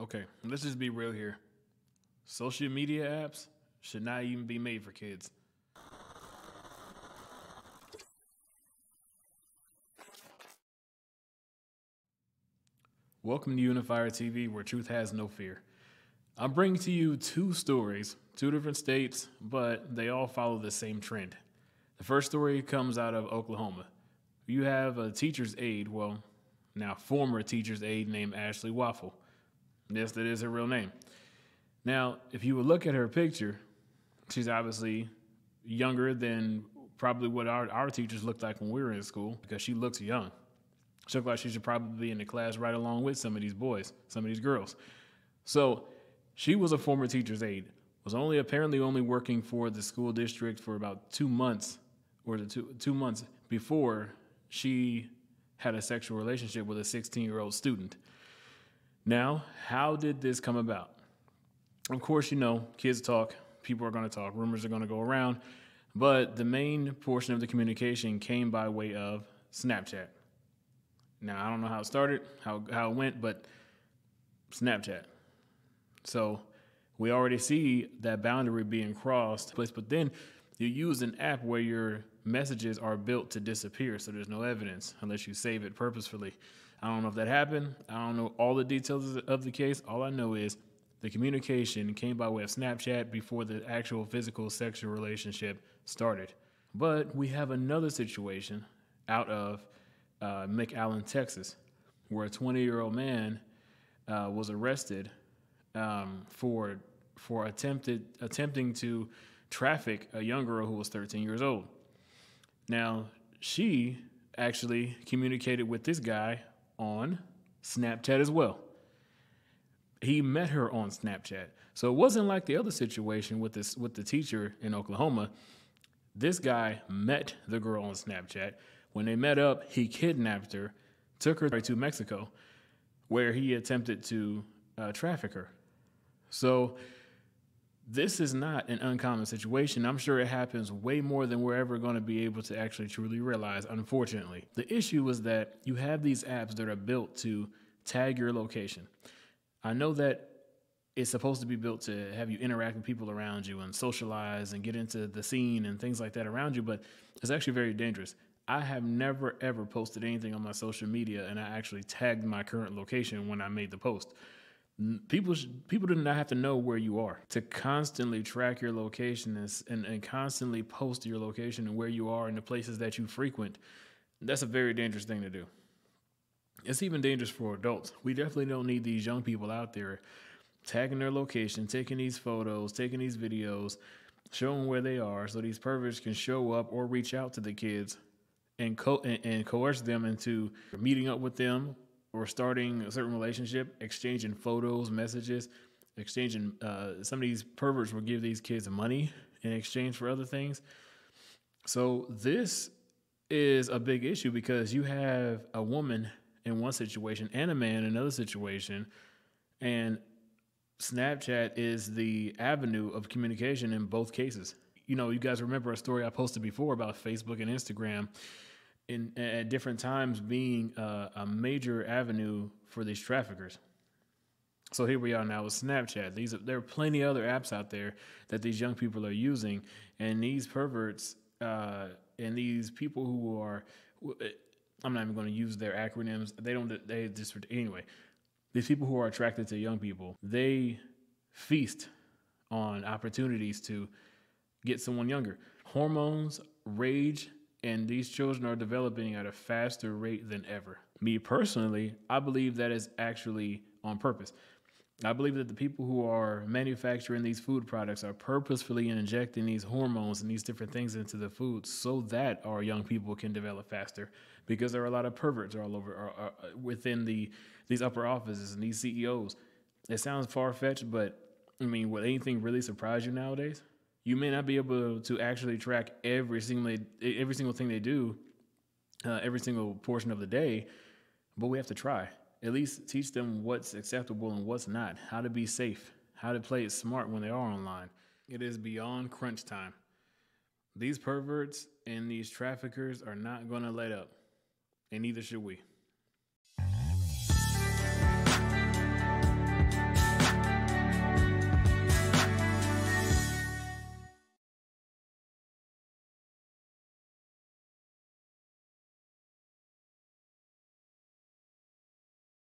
Okay, let's just be real here. Social media apps should not even be made for kids. Welcome to Unifier TV, where truth has no fear. I'm bringing to you two stories, two different states, but they all follow the same trend. The first story comes out of Oklahoma. You have a teacher's aide, well, now former teacher's aide named Ashley Waffle. Yes, that is her real name. Now, if you would look at her picture, she's obviously younger than probably what our teachers looked like when we were in school because she looks young. She looks like she should probably be in the class right along with some of these boys, some of these girls. So she was a former teacher's aide, was apparently only working for the school district for about 2 months, or the two months before she had a sexual relationship with a 16-year-old student. Now, how did this come about? Of course, kids talk, people are going to talk, rumors are going to go around, but the main portion of the communication came by way of Snapchat. Now, I don't know how it started, how it went, but Snapchat. So we already see that boundary being crossed, but then you use an app where your messages are built to disappear, so there's no evidence unless you save it purposefully. I don't know if that happened. I don't know all the details of the case. All I know is the communication came by way of Snapchat before the actual physical sexual relationship started. But we have another situation out of McAllen, Texas, where a 20-year-old man was arrested for attempting to traffic a young girl who was 13 years old. Now, she actually communicated with this guy on Snapchat as well. He met her on Snapchat. So it wasn't like the other situation with the teacher in Oklahoma. This guy met the girl on Snapchat. When they met up, he kidnapped her, took her to Mexico, where he attempted to traffic her. So this is not an uncommon situation. I'm sure it happens way more than we're ever going to be able to actually truly realize, unfortunately. The issue is that you have these apps that are built to tag your location. I know that it's supposed to be built to have you interact with people around you and socialize and get into the scene and things like that around you, but it's actually very dangerous. I have never, ever posted anything on my social media and I actually tagged my current location when I made the post. People do not have to know where you are. To constantly track your location and constantly post your location and where you are and the places that you frequent, that's a very dangerous thing to do. It's even dangerous for adults. We definitely don't need these young people out there tagging their location, taking these photos, taking these videos, showing where they are so these perverts can show up or reach out to the kids and coerce them into meeting up with them or starting a certain relationship, exchanging photos, messages, exchanging. Some of these perverts will give these kids money in exchange for other things. So this is a big issue because you have a woman in one situation and a man in another situation, and Snapchat is the avenue of communication in both cases. You guys remember a story I posted before about Facebook and Instagram at different times being a major avenue for these traffickers. So here we are now with Snapchat. There are plenty of other apps out there that these young people are using, and these perverts and these people who are, I'm not even going to use their acronyms. Anyway, these people who are attracted to young people, they feast on opportunities to get someone younger. Hormones, rage, and these children are developing at a faster rate than ever. Me personally, I believe that is actually on purpose. I believe that the people who are manufacturing these food products are purposefully injecting these hormones and these different things into the food so that our young people can develop faster, because there are a lot of perverts all over within these upper offices and these CEOs. It sounds far-fetched, but would anything really surprise you nowadays? You may not be able to actually track every single thing they do, every single portion of the day, but we have to try. At least teach them what's acceptable and what's not, how to be safe, how to play it smart when they are online. It is beyond crunch time. These perverts and these traffickers are not going to let up, and neither should we.